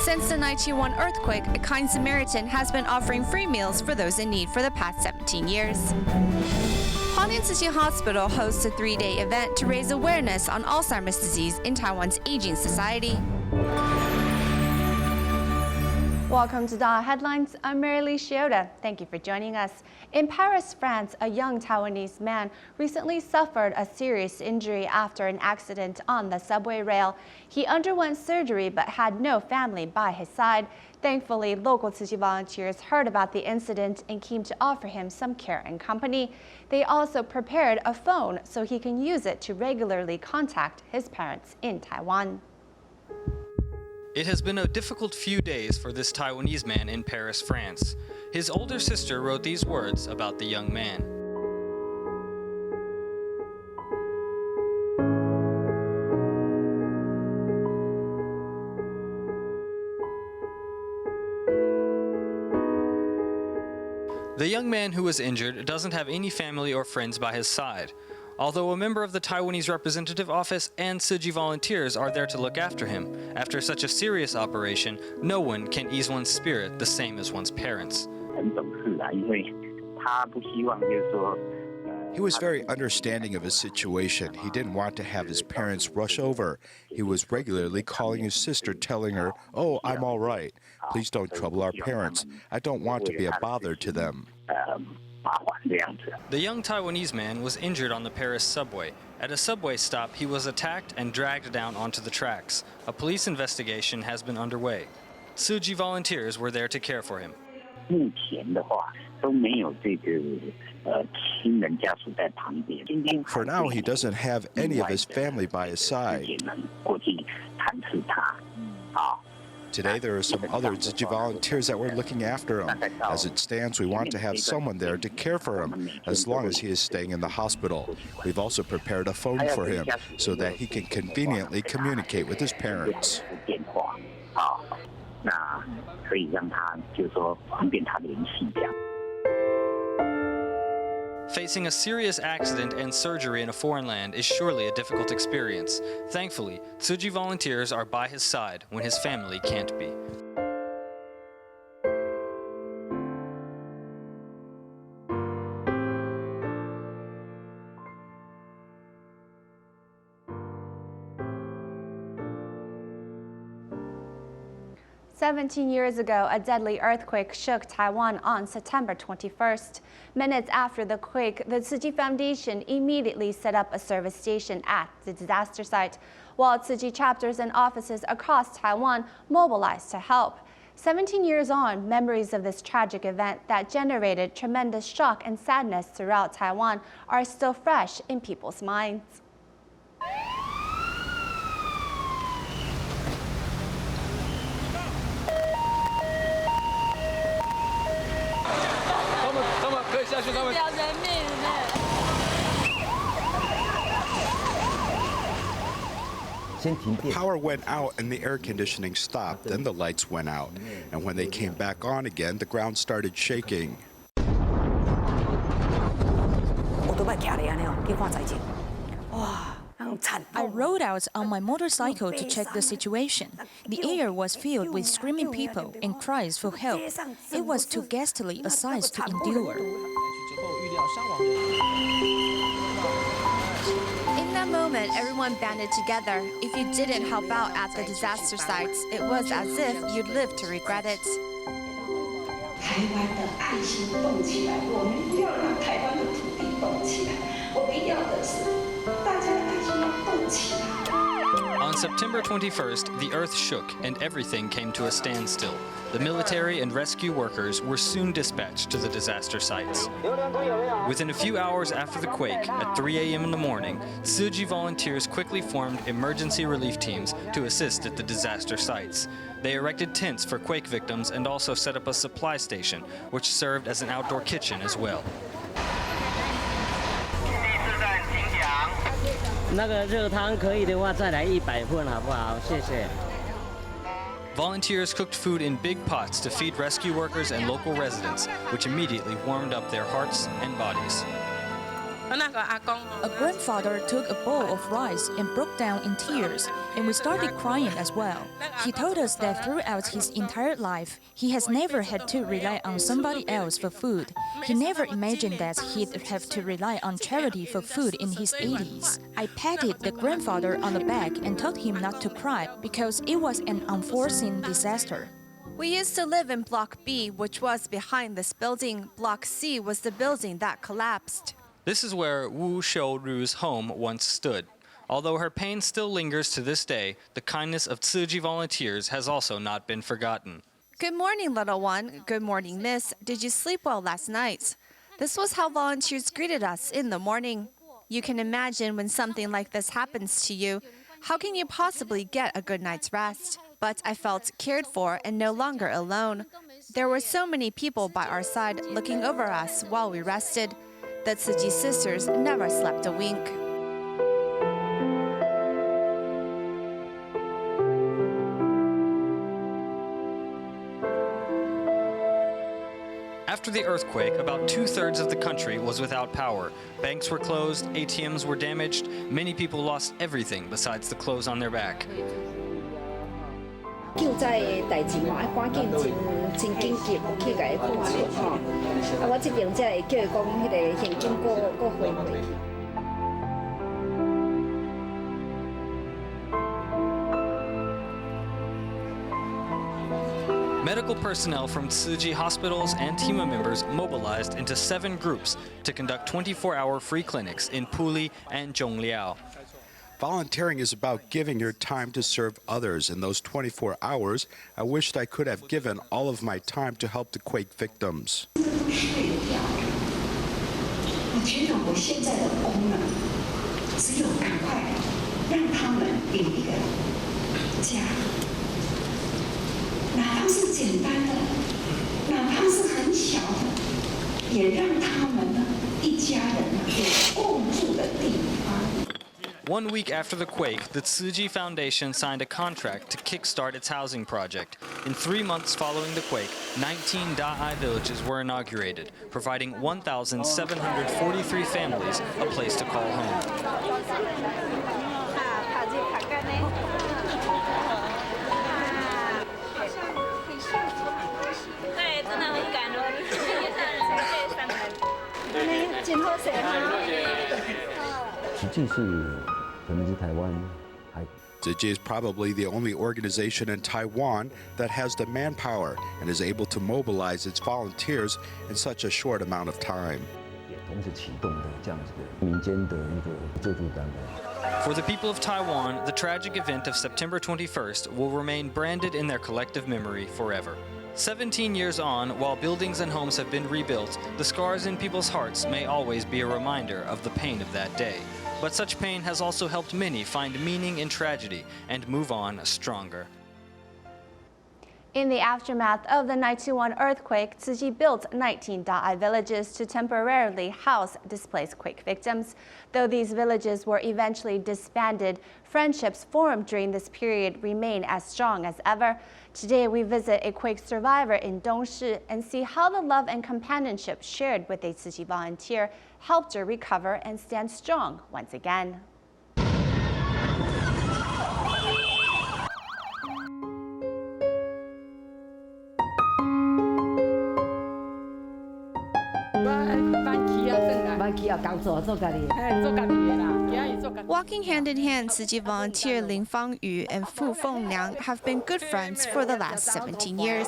Since the 1991 earthquake, a kind Samaritan has been offering free meals for those in need for the past 17 years. Hualien Tzu Chi Hospital hosts a 3-day event to raise awareness on Alzheimer's disease in Taiwan's aging society. Welcome to DaAi Headlines. I'm Marilee Shioda. Thank you for joining us. In Paris, France, a young Taiwanese man recently suffered a serious injury after an accident on the subway rail. He underwent surgery but had no family by his side. Thankfully, local Tzu Chi volunteers heard about the incident and came to offer him some care and company. They also prepared a phone so he can use it to regularly contact his parents in Taiwan. It has been a difficult few days for this Taiwanese man in Paris, France. His older sister wrote these words about the young man. The young man who was injured doesn't have any family or friends by his side. Although a member of the Taiwanese representative office and Tzu Chi volunteers are there to look after him, after such a serious operation, no one can ease one's spirit the same as one's parents. He was very understanding of his situation. He didn't want to have his parents rush over. He was regularly calling his sister, telling her, "Oh, I'm all right. Please don't trouble our parents. I don't want to be a bother to them." The young Taiwanese man was injured on the Paris subway. At a subway stop, he was attacked and dragged down onto the tracks. A police investigation has been underway. Tzu Chi volunteers were there to care for him. For now, he doesn't have any of his family by his side. Today, there are some other Tzu Chi volunteers that were looking after him. As it stands, we want to have someone there to care for him as long as he is staying in the hospital. We've also prepared a phone for him so that he can conveniently communicate with his parents. Facing a serious accident and surgery in a foreign land is surely a difficult experience. Thankfully, Tzu Chi volunteers are by his side when his family can't be. "17 years ago, a deadly earthquake shook Taiwan on September 21st. Minutes after the quake, the Tzu Chi Foundation immediately set up a service station at the disaster site, while Tzu Chi chapters and offices across Taiwan mobilized to help. 17 years on, memories of this tragic event that generated tremendous shock and sadness throughout Taiwan are still fresh in people's minds. Power went out and the air conditioning stopped, then the lights went out. And when they came back on again, the ground started shaking. I rode out on my motorcycle to check the situation. The air was filled with screaming people and cries for help. It was too ghastly a sight to endure. In that moment, everyone banded together. If you didn't help out at the disaster sites, it was as if you'd live to regret it. On September 21st, the earth shook and everything came to a standstill. The military and rescue workers were soon dispatched to the disaster sites. Within a few hours after the quake, at 3 a.m. in the morning, Tzu Chi volunteers quickly formed emergency relief teams to assist at the disaster sites. They erected tents for quake victims and also set up a supply station, which served as an outdoor kitchen as well. Volunteers cooked food in big pots to feed rescue workers and local residents, which immediately warmed up their hearts and bodies. A grandfather took a bowl of rice and broke down in tears, and we started crying as well. He told us that throughout his entire life, he has never had to rely on somebody else for food. He never imagined that he'd have to rely on charity for food in his 80s. I patted the grandfather on the back and told him not to cry because it was an unforeseen disaster. We used to live in Block B, which was behind this building. Block C was the building that collapsed. This is where Wu Xiuru's home once stood. Although her pain still lingers to this day, the kindness of Tzu Chi volunteers has also not been forgotten. Good morning, little one. Good morning, miss. Did you sleep well last night? This was how volunteers greeted us in the morning. You can imagine when something like this happens to you, how can you possibly get a good night's rest? But I felt cared for and no longer alone. There were so many people by our side looking over us while we rested. The Tzu Chi sisters never slept a wink. After the earthquake, about 2/3 of the country was without power. Banks were closed, ATMs were damaged, many people lost everything besides the clothes on their back. 救灾的代志嘛，要赶紧真紧急去甲伊付出吼。啊，我这边才会叫伊讲，迄个现金搁汇回去。 Medical personnel from Tzu Chi hospitals and team members mobilized into 7 groups to conduct 24-hour free clinics in Puli and Zhongliao. Volunteering is about giving your time to serve others. In those 24 hours, I wished I could have given all of my time to help the quake victims. 我觉得我现在的功能，只有赶快让他们有一个家，哪怕是简单的，哪怕是很小的，也让他们呢一家人有共住的地方。 1 week after the quake, the Tzu Chi Foundation signed a contract to kickstart its housing project. In 3 months following the quake, 19 DaAi villages were inaugurated, providing 1,743 families a place to call home. Tzu Chi is probably the only organization in Taiwan that has the manpower and is able to mobilize its volunteers in such a short amount of time. For the people of Taiwan, the tragic event of September 21st will remain branded in their collective memory forever. 17 years on, while buildings and homes have been rebuilt, the scars in people's hearts may always be a reminder of the pain of that day. But such pain has also helped many find meaning in tragedy and move on stronger. In the aftermath of the 9/21 earthquake, Tzu Chi built 19 DaAi villages to temporarily house displaced quake victims. Though these villages were eventually disbanded, friendships formed during this period remain as strong as ever. Today, we visit a quake survivor in Dongshi and see how the love and companionship shared with a Tzu Chi volunteer helped her recover and stand strong once again. Walking hand in hand, Tzu Chi volunteer Lin Fangyu and Fu Fengliang have been good friends for the last 17 years.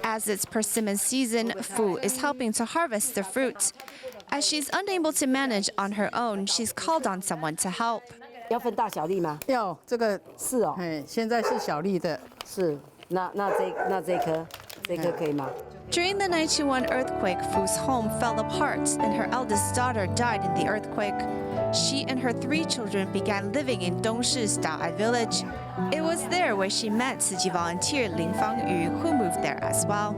As it's persimmon season, Fu is helping to harvest the fruit. As she's unable to manage on her own, she's called on someone to help. 要分大小粒吗？要这个是哦，现在是小粒的。是。这颗可以吗？ During the 9/21 earthquake, Fu's home fell apart and her eldest daughter died in the earthquake. She and her 3 children began living in Dongshi's DaAi village. It was there where she met Tzu Chi volunteer Lin Fangyu, who moved there as well.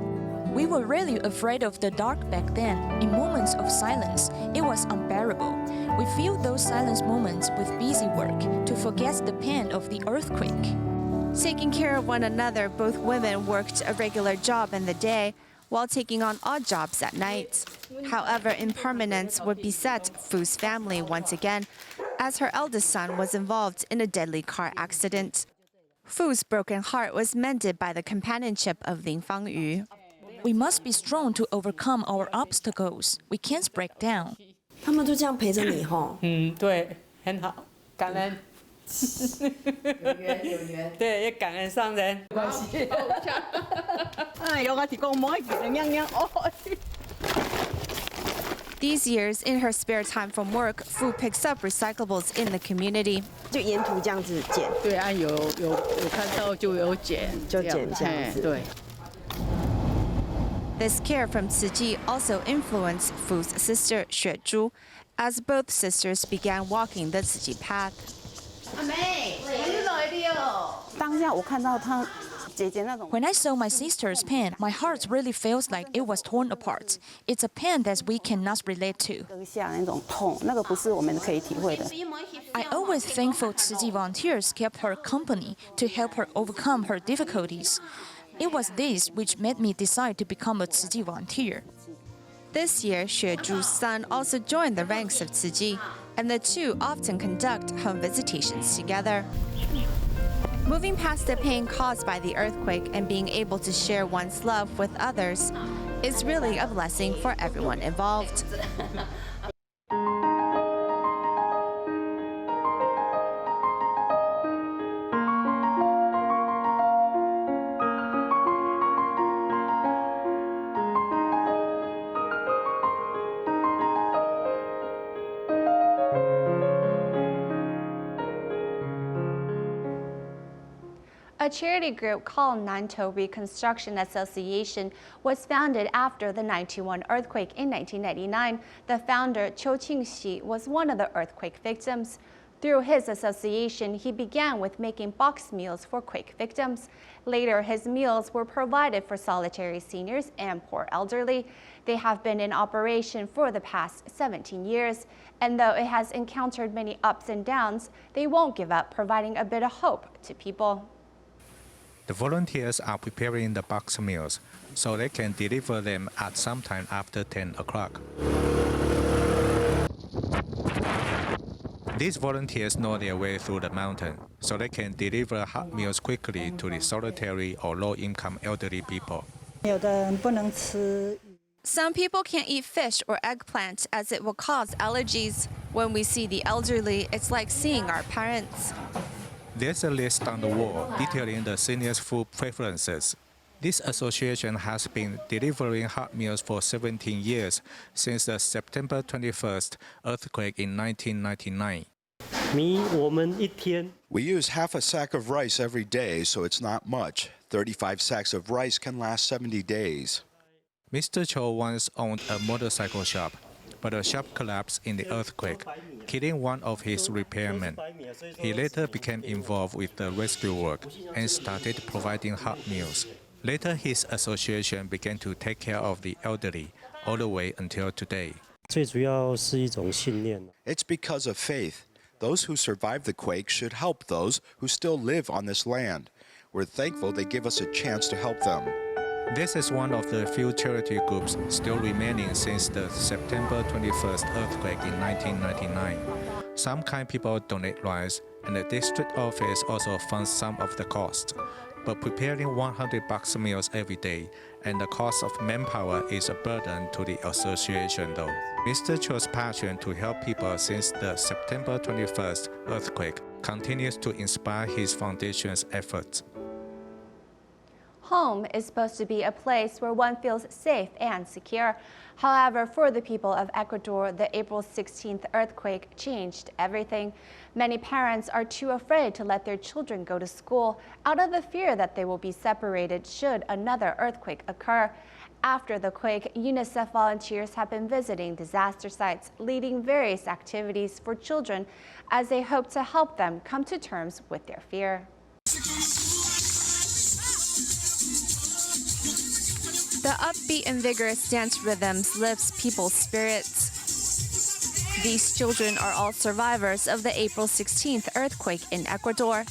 We were really afraid of the dark back then. In moments of silence, it was unbearable. We filled those silence moments with busy work to forget the pain of the earthquake. Taking care of one another, both women worked a regular job in the day while taking on odd jobs at night. However, impermanence would beset Fu's family once again, as her eldest son was involved in a deadly car accident. Fu's broken heart was mended by the companionship of Lin Fangyu. We must be strong to overcome our obstacles. We can't break down. 他们就这样陪着你吼。对，很好，感恩。有缘。对，也感恩上人。没关系。有我提供冇樣哦。These years, in her spare time from work, Fu picks up recyclables in the community. 就沿途这样子捡。对啊，有看到就有捡，就捡这样子。对。This care from Tzu Chi also influenced Fu's sister Xue Zhu, as both sisters began walking the Tzu Chi path. 当下我看到她姐姐那种。 When I saw my sister's pen, my heart really feels like it was torn apart. It's a pain that we cannot relate to. 割下那种痛，那个不是我们可以体会的。 I always thankful Tzu Chi volunteers kept her company to help her overcome her difficulties. It was this which made me decide to become a Tzu Chi volunteer. This year, Xue Zhu's son also joined the ranks of Tzu Chi, and the two often conduct home visitations together. Moving past the pain caused by the earthquake and being able to share one's love with others is really a blessing for everyone involved. A charity group called Nantou Reconstruction Association was founded after the 1991 earthquake in 1999. The founder, Qiu Qingxi, was one of the earthquake victims. Through his association, he began with making box meals for quake victims. Later, his meals were provided for solitary seniors and poor elderly. They have been in operation for the past 17 years. And though it has encountered many ups and downs, they won't give up, providing a bit of hope to people. The volunteers are preparing the box meals so they can deliver them at some time after 10 o'clock. These volunteers know their way through the mountain, so they can deliver hot meals quickly to the solitary or low-income elderly people. Some people can't eat fish or eggplant as it will cause allergies. When we see the elderly, it's like seeing our parents. There's a list on the wall detailing the seniors' food preferences. This association has been delivering hot meals for 17 years, since the September 21st earthquake in 1999. We use half a sack of rice every day, so it's not much. 35 sacks of rice can last 70 days. Mr. Cho once owned a motorcycle shop, but the shop collapsed in the earthquake, killing one of his repairmen. He later became involved with the rescue work and started providing hot meals. Later, his association began to take care of the elderly all the way until today. It's because of faith. Those who survived the quake should help those who still live on this land. We're thankful they give us a chance to help them. This is one of the few charity groups still remaining since the September 21st earthquake in 1999. Some kind people donate rice, and the district office also funds some of the cost. But preparing 100 box meals every day and the cost of manpower is a burden to the association though. Mr. Cho's passion to help people since the September 21st earthquake continues to inspire his foundation's efforts. Home is supposed to be a place where one feels safe and secure. However, for the people of Ecuador, the April 16th earthquake changed everything. Many parents are too afraid to let their children go to school out of the fear that they will be separated should another earthquake occur. After the quake, UNICEF volunteers have been visiting disaster sites, leading various activities for children as they hope to help them come to terms with their fear. The upbeat and vigorous dance rhythms lifts people's spirits. These children are all survivors of the April 16th earthquake in Ecuador.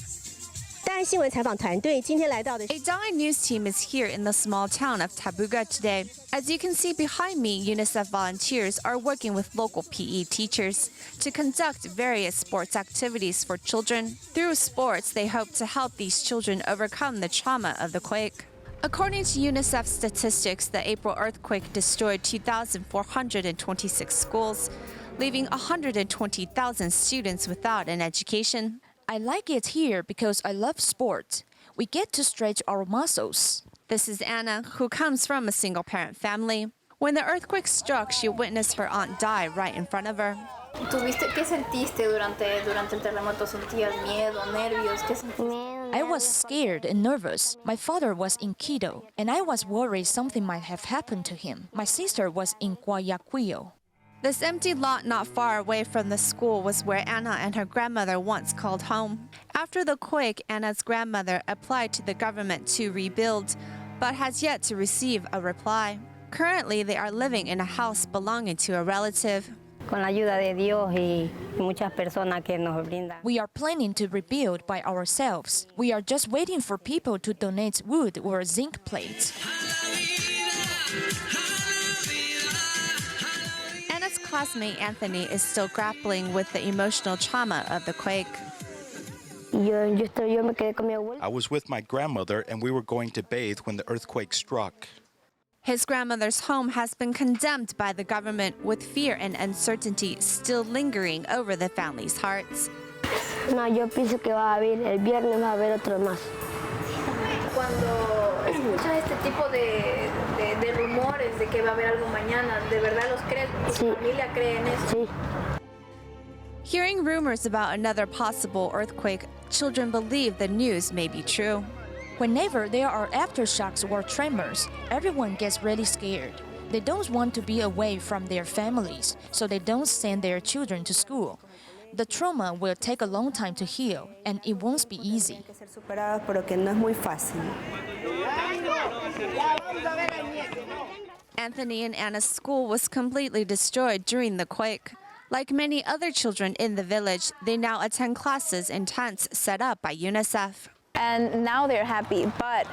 大大爱新闻采访团队今天来到的 A DaAi news team is here in the small town of Tabuga today. As you can see behind me, UNICEF volunteers are working with local PE teachers to conduct various sports activities for children. Through sports, they hope to help these children overcome the trauma of the quake. According to UNICEF statistics, the April earthquake destroyed 2,426 schools, leaving 120,000 students without an education. I like it here because I love sport. We get to stretch our muscles. This is Anna, who comes from a single-parent family. When the earthquake struck, she witnessed her aunt die right in front of her. ¿Qué sentiste durante el terremoto? ¿Sentías miedo, nervios? ¿Qué sentiste? I was scared and nervous. My father was in Quito, and I was worried something might have happened to him. My sister was in Guayaquil. This empty lot not far away from the school was where Anna and her grandmother once called home. After the quake, Anna's grandmother applied to the government to rebuild, but has yet to receive a reply. Currently, they are living in a house belonging to a relative. Con la ayuda de Dios y muchas personas que nos brindan. We are planning to rebuild by ourselves. We are just waiting for people to donate wood or zinc plates. Anna's classmate Anthony is still grappling with the emotional trauma of the quake. I was with my grandmother and we were going to bathe when the earthquake struck. His grandmother's home has been condemned by the government, with fear and uncertainty still lingering over the family's hearts. Yo pienso que va a haber, el viernes va a haber otro más. Cuando escuchas este tipo de rumores de que va a haber algo mañana, ¿de verdad los crees? ¿Tu familia cree en eso? Sí. Hearing rumors about another possible earthquake, children believe the news may be true. Whenever there are aftershocks or tremors, everyone gets really scared. They don't want to be away from their families, so they don't send their children to school. The trauma will take a long time to heal, and it won't be easy. Anthony and Anna's school was completely destroyed during the quake. Like many other children in the village, they now attend classes in tents set up by UNICEF. And now they're happy, but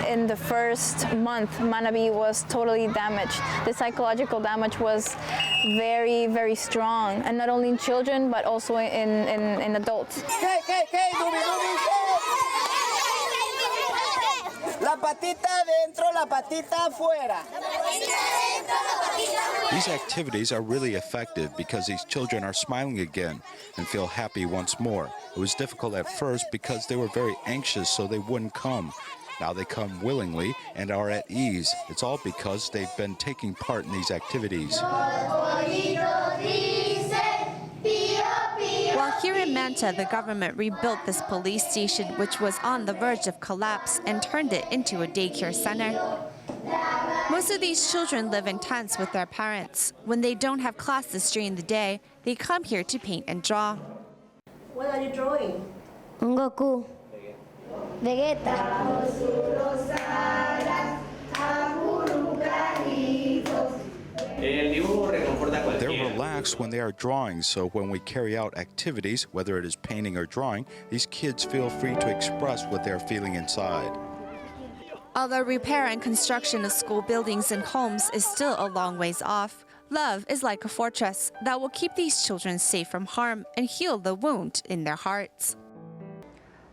in the first month, Manabi was totally damaged. The psychological damage was very, very strong, and not only in children, but also in adults. La patita dentro, la patita afuera. These activities are really effective because these children are smiling again and feel happy once more. It was difficult at first because they were very anxious, so they wouldn't come. Now they come willingly and are at ease. It's all because they've been taking part in these activities. While here in Manta, the government rebuilt this police station, which was on the verge of collapse, and turned it into a daycare center. Most of these children live in tents with their parents. When they don't have classes during the day, they come here to paint and draw. What are you drawing? Goku. Vegeta. They're relaxed when they are drawing, so when we carry out activities, whether it is painting or drawing, these kids feel free to express what they're feeling inside. Although repair and construction of school buildings and homes is still a long ways off, love is like a fortress that will keep these children safe from harm and heal the wound in their hearts.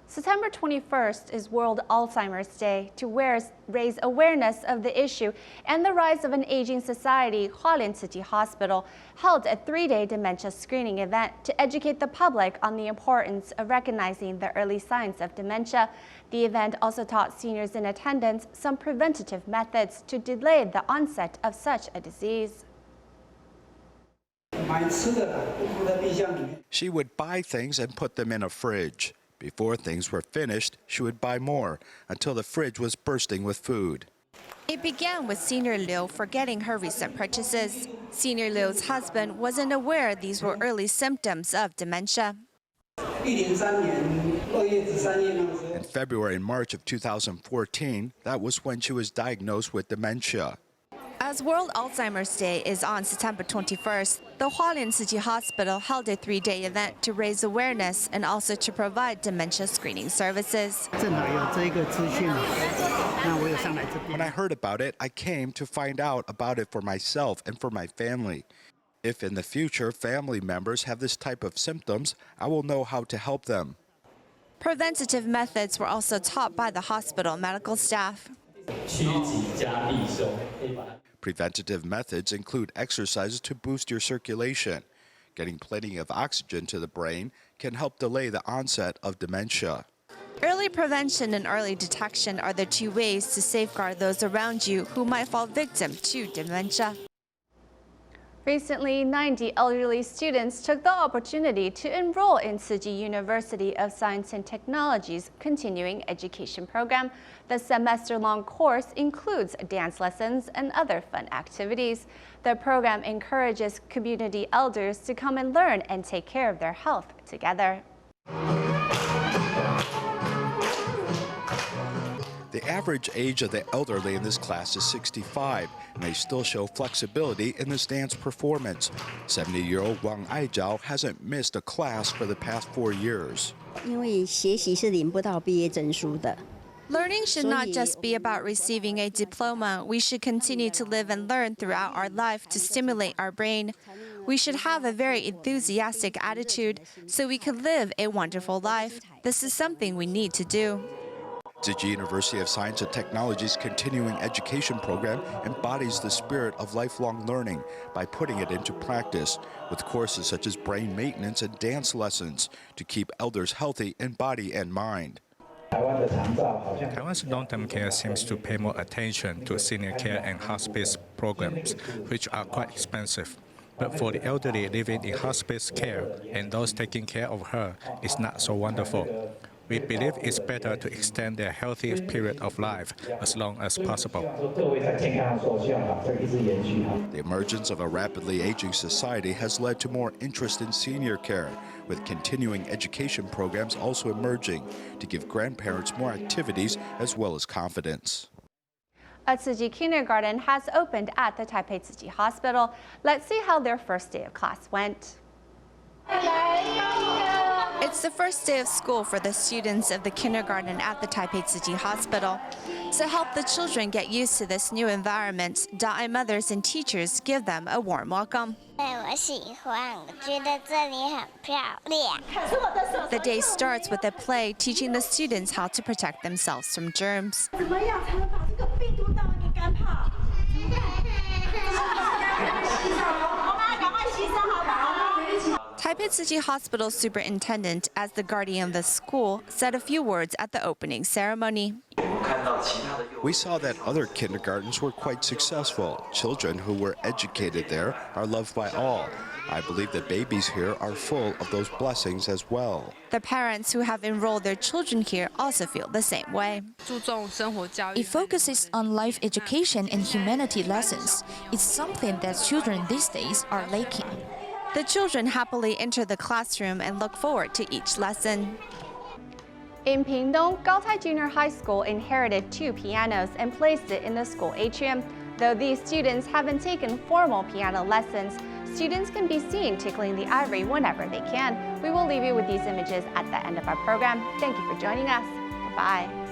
September 21st is World Alzheimer's Day. To raise awareness of the issue and the rise of an aging society, Hualien Tzu Chi Hospital held a 3-day dementia screening event to educate the public on the importance of recognizing the early signs of dementia. The event also taught seniors in attendance some preventative methods to delay the onset of such a disease. She would buy things and put them in a fridge. Before things were finished, she would buy more until the fridge was bursting with food. It began with Senior Liu forgetting her recent purchases. Senior Liu's husband wasn't aware these were early symptoms of dementia. In February and March of 2014, that was when she was diagnosed with dementia. As World Alzheimer's Day is on September 21st, the Hualien Tzu Chi Hospital held a 3-day event to raise awareness and also to provide dementia screening services. When I heard about it, I came to find out about it for myself and for my family. If in the future family members have this type of symptoms, I will know how to help them. Preventative methods were also taught by the hospital medical staff. Preventative methods include exercises to boost your circulation. Getting plenty of oxygen to the brain can help delay the onset of dementia. Early prevention and early detection are the two ways to safeguard those around you who might fall victim to dementia. Recently, 90 elderly students took the opportunity to enroll in Tzu Chi University of Science and Technology's continuing education program. The semester-long course includes dance lessons and other fun activities. The program encourages community elders to come and learn and take care of their health together. The average age of the elderly in this class is 65, and they still show flexibility in this dance performance. 70-year-old Wang Aijiao hasn't missed a class for the past 4 years. Learning should not just be about receiving a diploma. We should continue to live and learn throughout our life to stimulate our brain. We should have a very enthusiastic attitude so we can live a wonderful life. This is something we need to do. Tzu Chi University of Science and Technology's continuing education program embodies the spirit of lifelong learning by putting it into practice, with courses such as brain maintenance and dance lessons to keep elders healthy in body and mind. Taiwan's long-term care seems to pay more attention to senior care and hospice programs, which are quite expensive. But for the elderly living in hospice care and those taking care of her, it's not so wonderful. We believe it's better to extend their healthy period of life as long as possible. The emergence of a rapidly aging society has led to more interest in senior care, with continuing education programs also emerging to give grandparents more activities as well as confidence. A Tzu Chi kindergarten has opened at the Taipei Tzu Chi Hospital. Let's see how their first day of class went. It's the first day of school for the students of the kindergarten at the Taipei Tzu Chi Hospital. To help the children get used to this new environment, DaAi mothers and teachers give them a warm welcome. The day starts with a play teaching the students how to protect themselves from germs. Taipei Tzu Chi Hospital superintendent, as the guardian of the school, said a few words at the opening ceremony. We saw that other kindergartens were quite successful. Children who were educated there are loved by all. I believe that babies here are full of those blessings as well. The parents who have enrolled their children here also feel the same way. It focuses on life education and humanity lessons. It's something that children these days are lacking. The children happily enter the classroom and look forward to each lesson. In Pingdong, Gaotai Junior High School inherited 2 pianos and placed it in the school atrium. Though these students haven't taken formal piano lessons, students can be seen tickling the ivory whenever they can. We will leave you with these images at the end of our program. Thank you for joining us. Goodbye.